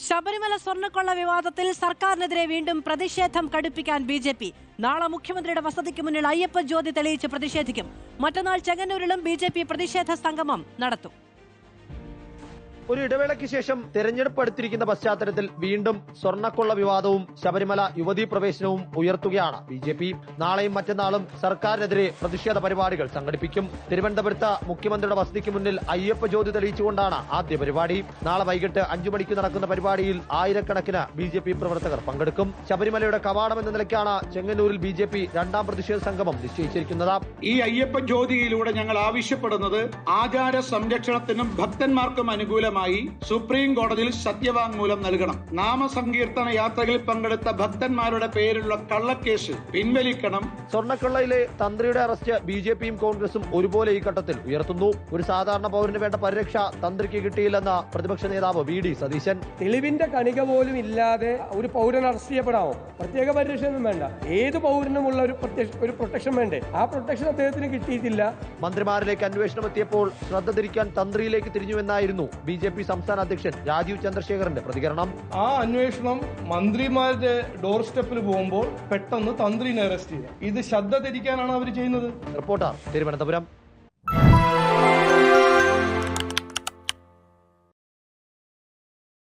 ശബരിമല സ്വർണ്ണക്കൊള്ള വിവാദത്തിൽ സർക്കാരിനെതിരെ വീണ്ടും പ്രതിഷേധം കടുപ്പിക്കാൻ ബി.ജെ.പി. നാളെ മുഖ്യമന്ത്രിയുടെ വസതിക്ക് മുന്നിൽ അയ്യപ്പ ജ്യോതി തെളിയിച്ച് പ്രതിഷേധിക്കും. മറ്റന്നാൾ ചെങ്ങന്നൂരിലും ബി.ജെ.പി. പ്രതിഷേധ സംഗമം നടത്തും. ഒരു ഇടവേളയ്ക്ക് ശേഷം തെരഞ്ഞെടുപ്പ് അടുത്തിരിക്കുന്ന പശ്ചാത്തലത്തിൽ വീണ്ടും സ്വർണ്ണക്കൊള്ള വിവാദവും ശബരിമല യുവതീ പ്രവേശനവും ഉയർത്തുകയാണ് ബി.ജെ.പി. നാളെയും മറ്റന്നാളും സർക്കാരിനെതിരെ പ്രതിഷേധ പരിപാടികൾ സംഘടിപ്പിക്കും. തിരുവനന്തപുരത്ത് മുഖ്യമന്ത്രിയുടെ വസതിക്ക് മുന്നിൽ അയ്യപ്പ ജ്യോതി തെളിയിച്ചുകൊണ്ടാണ് ആദ്യ പരിപാടി. നാളെ വൈകിട്ട് 5 മണിക്ക് നടക്കുന്ന പരിപാടിയിൽ ആയിരക്കണക്കിന് ബി.ജെ.പി. പ്രവർത്തകർ പങ്കെടുക്കും. ശബരിമലയുടെ കവാടം എന്ന നിലയ്ക്കാണ് ചെങ്ങന്നൂരിൽ ബി.ജെ.പി. രണ്ടാം പ്രതിഷേധ സംഗമം നിശ്ചയിച്ചിരിക്കുന്നത്. ഈ അയ്യപ്പ ജ്യോതിയിലൂടെ ഞങ്ങൾ ആവശ്യപ്പെടുന്നത് ആചാര സംരക്ഷണത്തിനും ഭക്തന്മാർക്കും അനുകൂലമായി സുപ്രീം കോടതിയിൽ സത്യവാങ്മൂലം നൽകണം. നാമസങ്കീർത്തന യാത്രകളിൽ പങ്കെടുത്ത ഭക്തന്മാരുടെ പേരിലുള്ള കള്ളക്കേസ് പിൻവലിക്കണം. സ്വർണ്ണക്കൊള്ളയിലെ തന്ത്രിയുടെ അറസ്റ്റ് ബി.ജെ.പിയും കോൺഗ്രസും ഒരുപോലെ ഈ ഘട്ടത്തിൽ ഉയർത്തുന്നു. ഒരു സാധാരണ പൗരന് വേണ്ട പരിരക്ഷ തന്ത്രിക്ക് കിട്ടിയില്ലെന്ന പ്രതിപക്ഷ നേതാവ് വി.ഡി. സതീശൻ. തെളിവിന്റെ കണിക പോലും ഇല്ലാതെ ഒരു പൗരൻ അറസ്റ്റ് ചെയ്യപ്പെടാമോ? പ്രത്യേക പരിരക്ഷയൊന്നും വേണ്ട. ഏത് പൗരനുമുള്ള ഒരു പ്രൊട്ടക്ഷൻ വേണ്ടേ? ആ പ്രൊട്ടക്ഷൻ അദ്ദേഹത്തിന് കിട്ടിയിട്ടില്ല. മന്ത്രിമാരിലേക്ക് അന്വേഷണം എത്തിയപ്പോൾ ശ്രദ്ധ തിരിക്കാൻ തന്ത്രിയിലേക്ക് തിരിഞ്ഞുവെന്നായിരുന്നു ബി.ജെ.പി. സംസ്ഥാന അധ്യക്ഷൻ രാജീവ് ചന്ദ്രശേഖറിന്റെ പ്രതികരണം. ആ അന്വേഷണം മന്ത്രിമാരുടെ ഡോർ സ്റ്റെപ്പിൽ പോകുമ്പോൾ പെട്ടെന്ന് തന്ത്രിനെ അറസ്റ്റ് ചെയ്യുക, ഇത് ശ്രദ്ധ തിരിക്കാനാണ് അവർ ചെയ്യുന്നത്. റിപ്പോർട്ടർ, തിരുവനന്തപുരം.